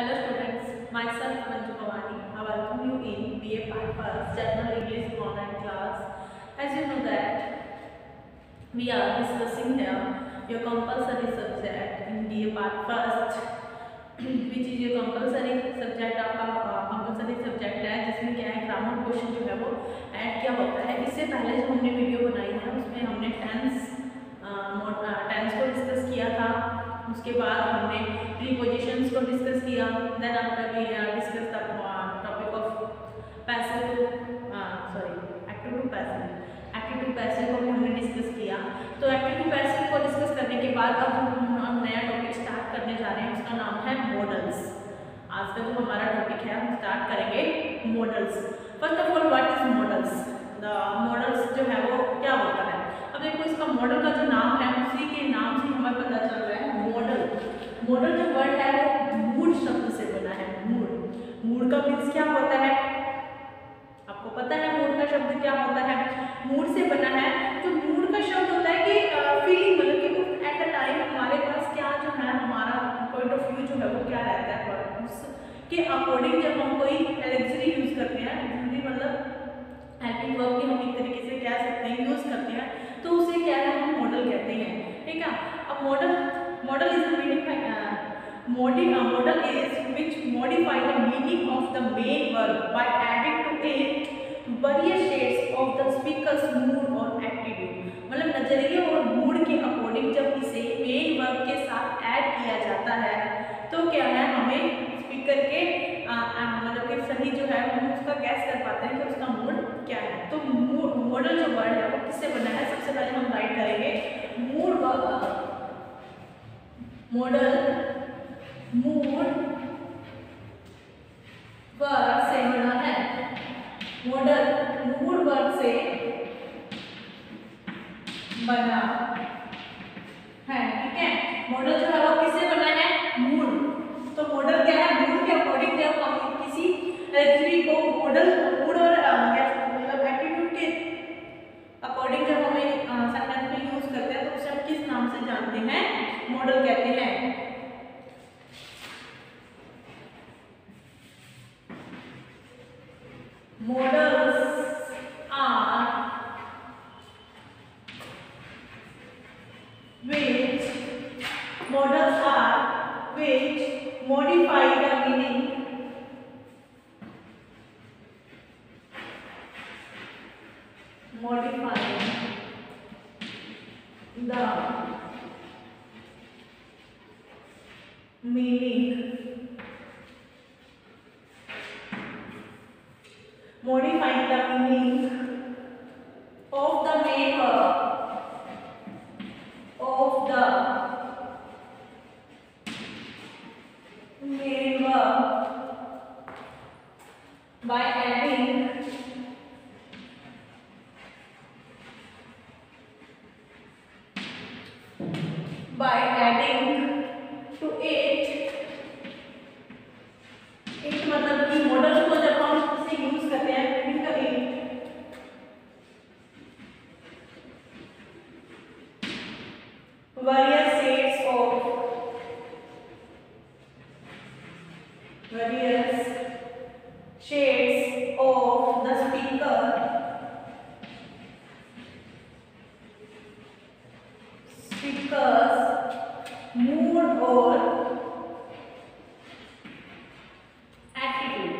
Hello students, myself Manju Bhavani. I welcome you in BA Part 1 General English online class. As you know that we are discussing here your compulsory subject in BA Part 1 which is your compulsory subject आपका compulsory subject है जिसमें क्या है grammar question जो है वो add क्या होता है। इससे पहले जो हमने वीडियो बनाई है उसमें हमने टेंस को डिस्कस किया था। उसके बाद हमने प्रीपोजिशंस को डिस्कस किया। Then after we discuss the topic of passive to active to passive को भी हमने डिस्कस किया। तो एक्टिव टू पैसिव को डिस्कस करने के बाद अब हम नया टॉपिक स्टार्ट करने जा रहे हैं, उसका नाम है मॉडल्स। आज का जो हमारा टॉपिक है हम स्टार्ट करेंगे models. First of all what is models? The models जो है वो क्या होता है। अब देखो इसका मॉडल का जो नाम है उसी के नाम से हमें पता चल रहा है मॉडल। मॉडल जो वर्ड है वो मूड शब्द से बना है। मूड का मीन्स क्या होता है आपको पता है? मूड का शब्द क्या होता है? मूड से बना है। जो मूड का शब्द होता है कि फीलिंग, मतलब कि एट द टाइम हमारे पास क्या जो है हमारा पॉइंट ऑफ व्यू जो है वो क्या रहता है उसके अकॉर्डिंग जब हम कोई एलेक्सरी यूज करते हैं, मतलब हेल्पिंग वर्ब भी हम एक तरीके से कह सकते हैं यूज करते हैं, तो उसे क्या है हम मॉडल कहते हैं। ठीक है। अब model is model is which modify the meaning of the main verb by adding to it various shades of the speaker's mood or attitude। मतलब नजरिए और मूड के अकॉर्डिंग जब इसे मेन वर्ब के साथ ऐड किया जाता है तो क्या है हमें स्पीकर के मतलब कि सही जो है हम उसका गैस कर पाते हैं कि उसका मूड क्या है। तो मॉडल जो वर्ड है वो किससे बना है? सबसे पहले हम राइट करेंगे मूड वर्ड से बना है। मूड वर्ड से बना है। ठीक है। मॉडल जो है वो किससे बना है? मूड। तो मॉडल क्या है? मूड के अकॉर्डिंग जब हम किसी एलेक्सरी को मूड और मतलब एटीट्यूड के अकॉर्डिंग जब हमें सेंटेंस में यूज करते हैं तो उसे हम किस नाम से जानते हैं? मॉडल कहते हैं। Models are which modify the meaning modifying the meaning of the main verb by adding to it मतलब कि मॉडल को जब हम इसे यूज करते हैं various shades of the speaker's mood or attitude।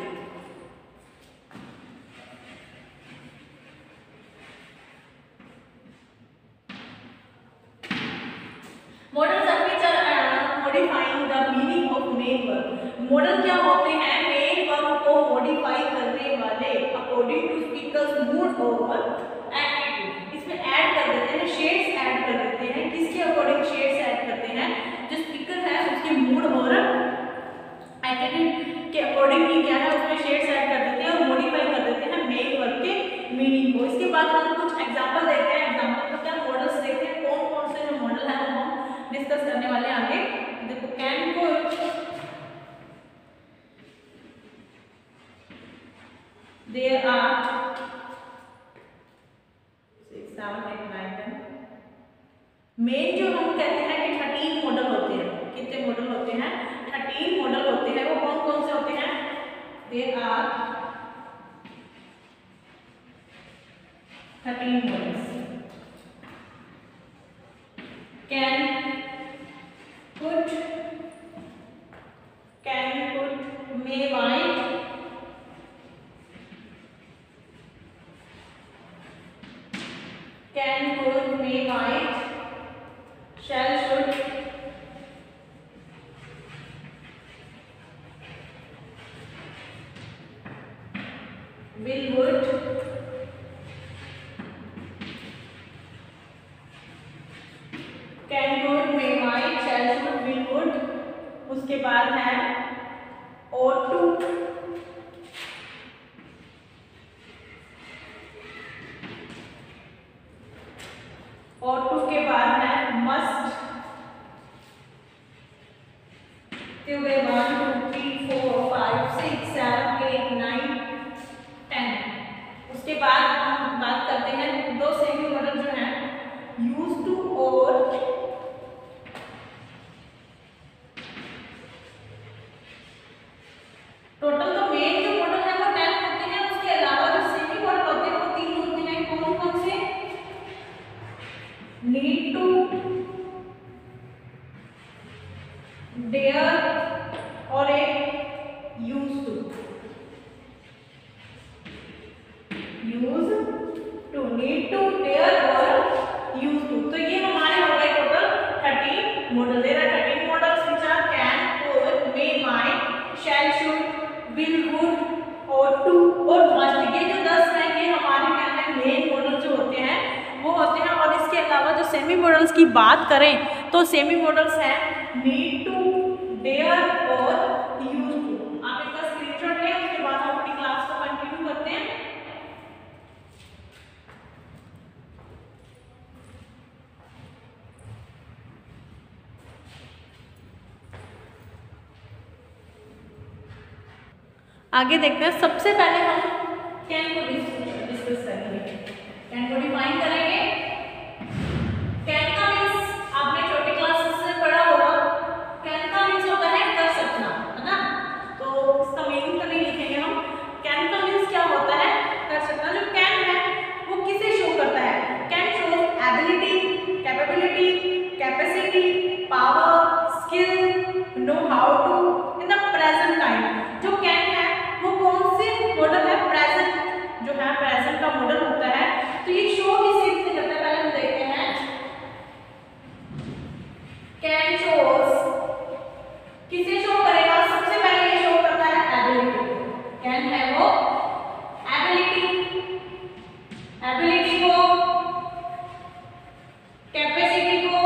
Models modifying the meaning of main verb. Model क्या होते हैं? मेन वर्ब को मॉडिफाई करने वाले अकॉर्डिंग टू स्पीकर्स मूड और एटीट्यूड। इसमें ऐड कर देते हैं, शेड्स ऐड कर देते हैं। किसके अकॉर्डिंग शेड्स ऐड करते हैं? जो स्पीकर है उसके मूड और एटीट्यूड के अकॉर्डिंग ही क्या है उसमें शेड्स ऐड कर देते हैं और मॉडिफाई कर देते हैं मेन वर्ब के मीनिंग को। इसके बाद हम कुछ एग्जांपल देखते हैं। एग्जांपल का क्या मॉडल्स देखते हैं, कौन कौन से जो मॉडल है वो हम डिस्कस करने वाले आगे। देखो कैन को देयर आर 6 7 8 9 10 मेन जो हम कहते हैं कि 13 मॉडल होते हैं। कितने मॉडल होते हैं? 13 मॉडल होते हैं वो कौन कौन से होते हैं? There are 13 modals. कैन पुट, may white, can could, may white, shall should, will would, can could, may white, shall should, will would। उसके बाद है ought to, ought to के बाद है must, फिर 1 2 3 4 5 6 7 8 9 10। उसके बाद हम बात करते हैं दो सेमी मॉडल जो हैं यूज टू और टोटल तो मेन जो मॉडल है वो 10 होते हैं, उसके अलावा जो सेमी मॉडल होते हैं वो 3 होते हैं। कौन कौन से? नीड टू, डेयर और एक use to. Use to, need to, dare और यूज टू। तो ये हमारे हो गए total 13 modal. There are 13 modals which are can, could, may, might, shall, should, will, would, ought to और must। ये जो 10 हैं ये हमारे क्या है मेन मॉडल जो होते हैं वो होते हैं। और इसके अलावा जो सेमी मॉडल्स की बात करें तो सेमी मॉडल्स हैं नीड टू, डेयर और यूज टू। आप इनका स्क्रीनशॉट लें, उसके बाद हम अपनी क्लास को कंटिन्यू करते हैं। आगे देखते हैं। सबसे पहले हम कैन को डिस्कस करेंगे, कैन को डिफाइन करेंगे। कैन का मीन्स आपने छोटी क्लासेस से पढ़ा होगा। कैन का मीन्स होता है कर सकना, है ना? तो इसका मीनिंग तो नहीं लिखेंगे हम। कैन का मीन्स क्या होता है? कर सकना। जो कैन है वो किसे शो करता है? Can shows ability, capability, capacity, power, skill, know how to in the present time. जो कैन है वो कौन से मॉडल है? प्रेजेंट जो है प्रेजेंट का मॉडल होता है। तो ये शो किसे करता है पहले हम देखते हैं। कैन शोज किसे शो करेगा? सबसे पहले ये शो करता है एबिलिटी। कैन है वो एबिलिटी, एबिलिटी को, कैपेसिटी को,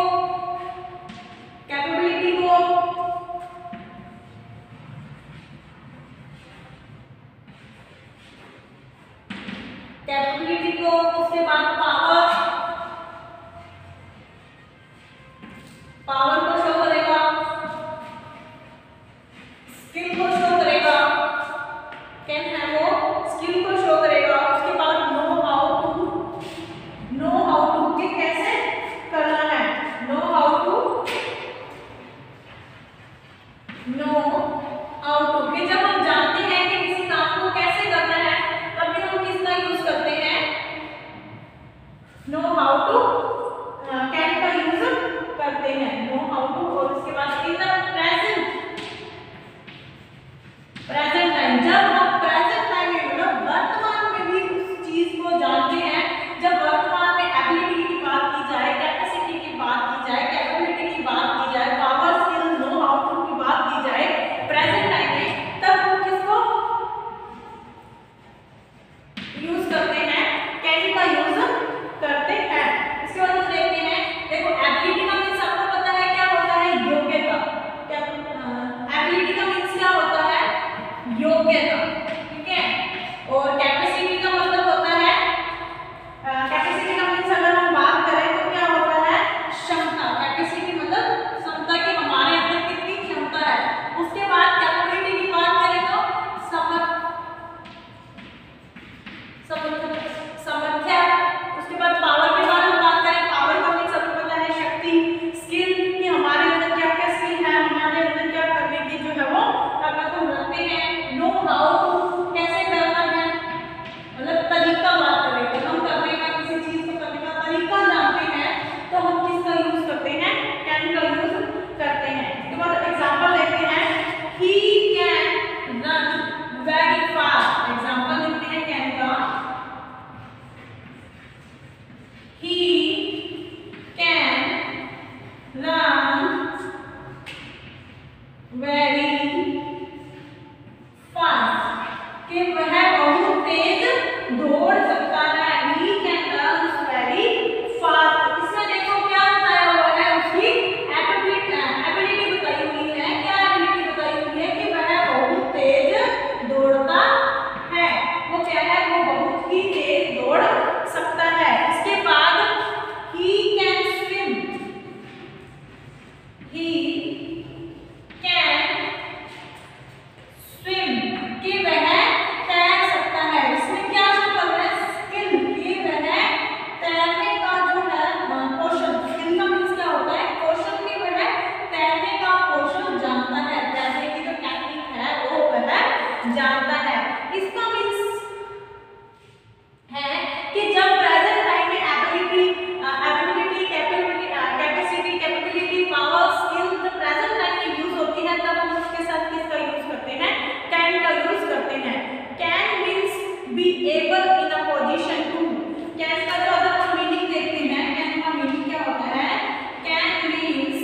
कैपेबिलिटी को, कैपेबिलिटी को, उसके बाद पावर, पावर को शो करेगा, स्किल को शो करेगा। कैन है वो स्किल को शो करेगा। उसके बाद know how to, know how to कि कैसे करना है, know how to, know how to कि जब हम जानते हैं कि किसी काम को कैसे करना है तब भी हम किसका यूज करते हैं? Know how to. कैन का यूज करते हैं। Know how to run very fast, कि वह बहुत तेज दौड़ सकता है। He can run very fast। इसमें देखो क्या बताया हुआ है, उसकी एबिलिटी बताई हुई है। क्या एबिलिटी बताई हुई है कि वह बहुत तेज दौड़ता है। वो क्या है, वो बहुत ही तेज दौड़ सकता है। इसके बाद he can swim, he can swim, कि वह तैर सकता है। इसमें क्या शो कर रहा है, स्किल, कि वह तैरने का जो है कौशल, स्किल का मीन्स क्या होता है, कौशल, कि वह तैरने का कौशल जानता है, तैरने की जो टेक्निक है वो वह जानता है। इसका मीन्स है कि जब प्रेजेंट टाइम में एबिलिटी, कैपेबिलिटी, पावर, स्किल जब प्रेजेंट टाइम में यूज होती है तब हम उसके साथ किसका यूज करते हैं, कैन का यूज करते हैं। Can means be able in a position to. Can का जो अगर हम मीनिंग देखते हैं, कैन का मीनिंग क्या होता है, कैन मीन्स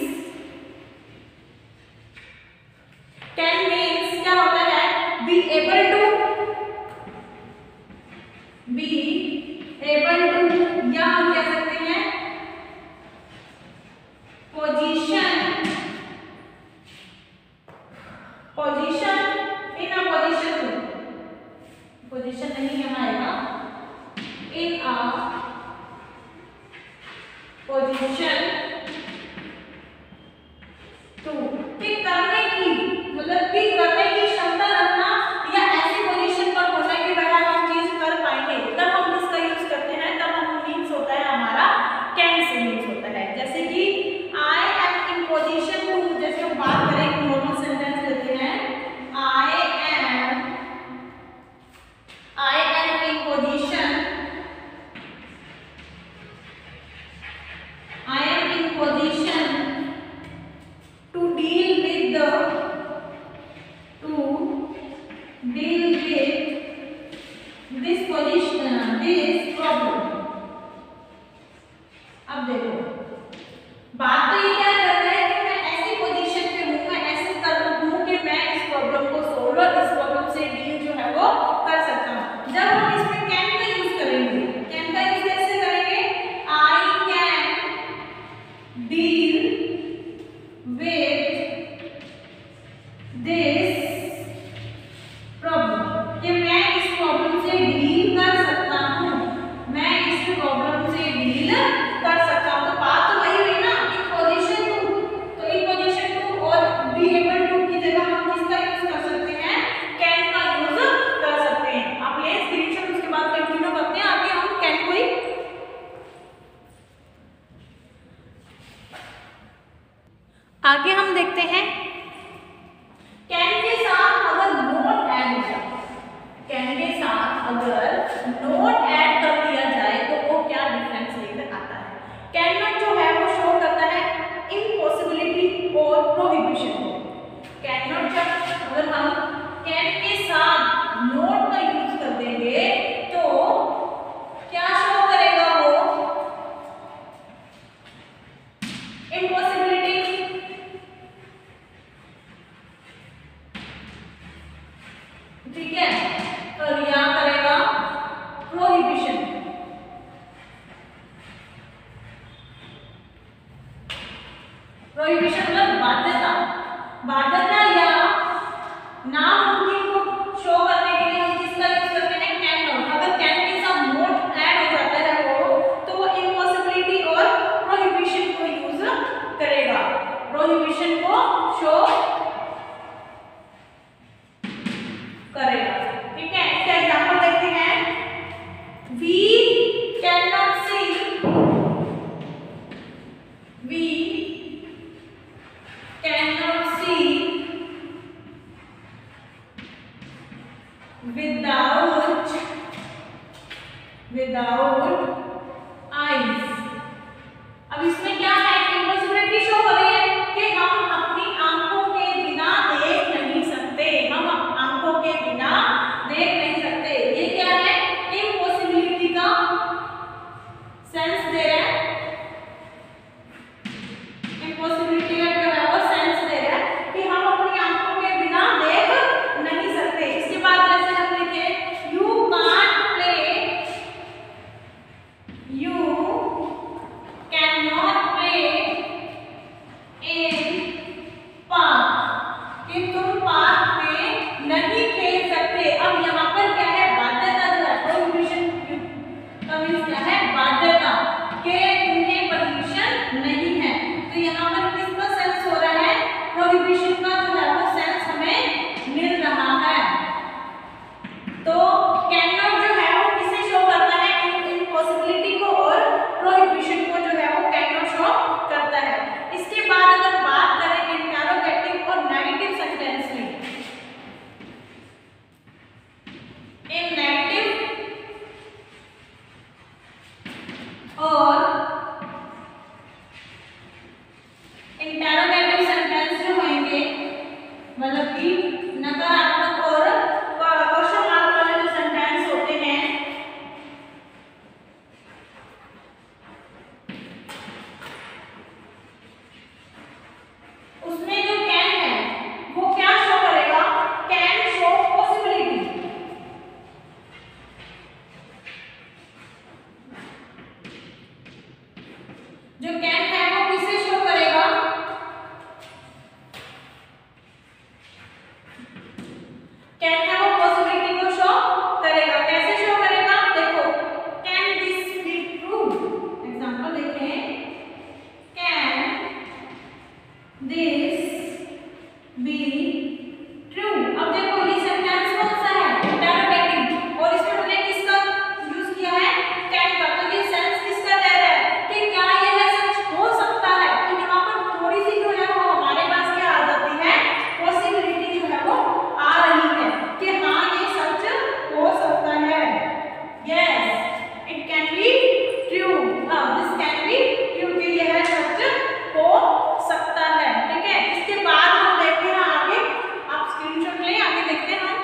क्या होता है, बी एबल टू, या हम कह सकते हैं position in a position to, position नहीं यहाँ आएगा, इन अ पोजीशन टू, कि करने की, मतलब कि करने की क्षमता रखना, या ऐसी पोजीशन पर होना कि वह हम चीज कर पाएंगे, तब हम इसका यूज करते हैं। तब हम मीन्स होता है हमारा कैन से मीन्स होता है। जैसे कि I am in position to, जैसे हम बात करें नॉर्मल सेंटेंस लेते हैं, I am in position to deal with this problem। अब देखो बात तो ये क्या कर रहा है कि मैं ऐसी पोजीशन पे हूँ, मैं ऐसे कर हूँ कि मैं इस प्रॉब्लम को सोल्व और इस प्रॉब्लम से डील जो है वो कर सकता हूँ। जब हम इसमें कैन का यूज करेंगे, कैन का यूज कैसे करेंगे, I can deal with this problem, कि मैं इस प्रॉब्लम से डील कर सकता हूँ, मैं इस प्रॉब्लम से डील कर सकता हूँ। तो बात तो वही हुई ना, इन पोजीशन टू, तो इन पोजीशन टू और बी एबल टू की जगह हम किसका यूज कर सकते हैं, कैन का यूज कर सकते हैं। आप ये स्क्रीनशॉट, उसके बाद कंटिन्यू करते हैं आगे हम कैन को ही। आगे हम देखते हैं कैन के साथ अगर नोट ऐड हो जाए, कैन के साथ अगर नोट ऐड कर दिया जाए तो वो क्या डिफरेंस लेकर आता है। कैन नॉट जो है वो शो करता है इम्पॉसिबिलिटी और प्रोहिबिशन को। कैन नॉट जब अगर हम कैन के साथ नोट का यूज कर देंगे तो क्या शो करेगा, वो इम्पॉसिबिलिटी, ठीक है, और यहाँ करेगा प्रोहिबिशन। प्रोहिबिशन मतलब बाध्यता, बाध्यता या नामुमकिन को शो करने के लिए हम किसका यूज करते हैं, कैन नॉट। अगर कैन के साथ नॉट ऐड हो जाता है वो, तो वो इम्पॉसिबिलिटी और प्रोहिबिशन को यूज करेगा, प्रोहिबिशन को शो करेगा। ठीक है, इसका एग्जांपल देखते हैं। We can not see, we can not see without eyes. अब इसमें क्या है, इम्पॉसिबिलिटी शो हो रही है कि हम अपनी आंखों के पर किसका सेंस हो रहा है, प्रोहिबिशन का जो है वो सेंस हमें मिल रहा है। तो कैन नॉट जो है वो किसे शो करता है, इम्पॉसिबिलिटी को और प्रोहिबिशन को जो है वो कैन नॉट शो करता है। इसके बाद अगर बात करें इंटरोगेटिव और नेगेटिव सेंटेंस में, इन नेगेटिव और इंटरोगेटिव सेंटेंस जो होंगे, मतलब कि नकारात्मक और क्वेश्चन मार्क वाले जो सेंटेंस होते हैं, उसमें जो कैन है वो क्या शो करेगा, कैन शो पॉसिबिलिटी। जो कैन है वो किसे शो करेगा, कैन है वो पॉसिबिलिटी को शो करेगा। कैसे शो करेगा, देखो can this be true, example देखें, कैन दिस बी ट्रू। अब देखो ये सेंटेंस कौन सा है, इंटरोगेटिव, और इसमें हमने किसका यूज किया है, कैन का। तो ये सेंस किसका दे रहा है कि क्या यह सच हो सकता है। तो यहाँ पर थोड़ी सी जो है वो हमारे पास क्या आ जाती है, पॉसिबिलिटी जो है वो आ रही है कि हाँ ये सच हो सकता है। Yes it can be true, this can be true, कि यह सच हो सकता है। ठीक है, इसके बाद हम देखते हैं आगे, आप स्क्रीनशॉट लें, आगे देखते हैं हम।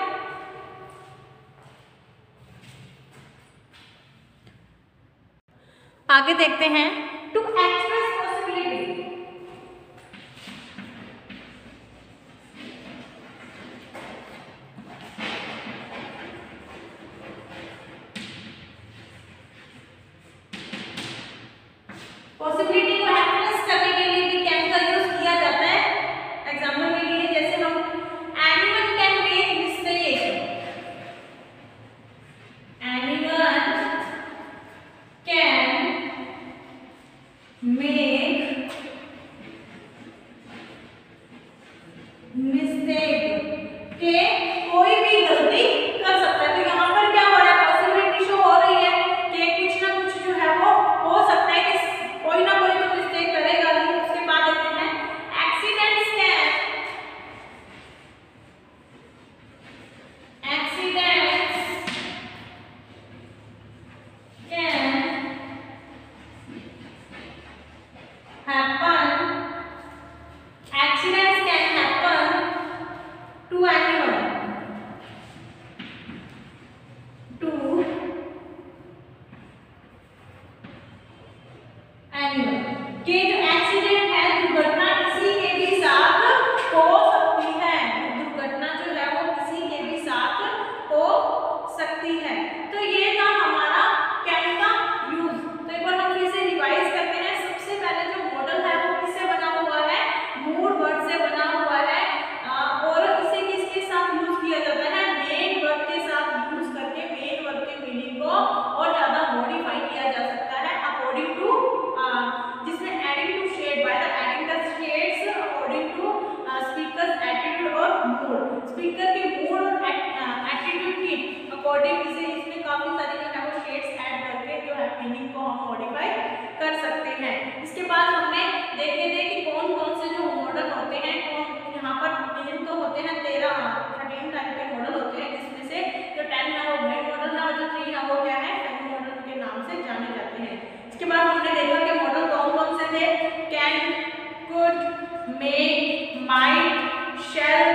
आगे देखते हैं, टू एक्सप्रेस पॉसिबिलिटी। पॉसिबिलिटी को एक्सप्रेस करने के लिए भी कैन का यूज किया जाता है। एग्जांपल के लिए जैसे हम anyone can make mistake, anyone can make mistake, के कोई भी गलती कर सकता है। तो यहाँ पर क्या हो रहा है, पॉसिबिलिटी शो हो रही है कि कुछ ना कुछ जो है वो हो सकता है कि कोई ना कोई तो मिस्टेक करेगा ही। उसके बाद देखते हैं accidents can happen to anyone, कि जो एक्सीडेंट है, दुर्घटना किसी के भी साथ हो सकती है। दुर्घटना जो है वो किसी के भी साथ हो सकती है। तो ये था हमारा कैन का यूज। तो एक बार हम फिर से रिवाइज करते हैं। सबसे पहले जो मॉडल है वो किससे बना हुआ है, मूड वर्ड से बना हुआ है, और इसे किसके साथ यूज किया जाता है, मेन वर्ड के साथ यूज करके मेन वर्ड के मीनिंग को और ज्यादा मॉडिफाई किया जा सकता है अकॉर्डिंग टू, जिसमें adding to shade, by the adding the shades according to speakers attitude और मूड। स्पीकर के मूड और एटीट्यूड की अकॉर्डिंग इसमें काफी सारी जो है वो शेड्स ऐड करके जो है मीनिंग को हम मॉडिफाई कर सकते हैं। इसके बाद हमने देखे थे कि कौन कौन से जो मॉडल होते हैं, कौन यहाँ पर मेन तो होते हैं 13 टाइप के मॉडल होते हैं, जिसमें से जो 10 है वो मेन मॉडल है और जो 3 है वो क्या है, फैमिली मॉडल के नाम से जाने जाते हैं। इसके बाद हमने देखा कि मॉडल कौन कौन से थे, can, could, may, might, shell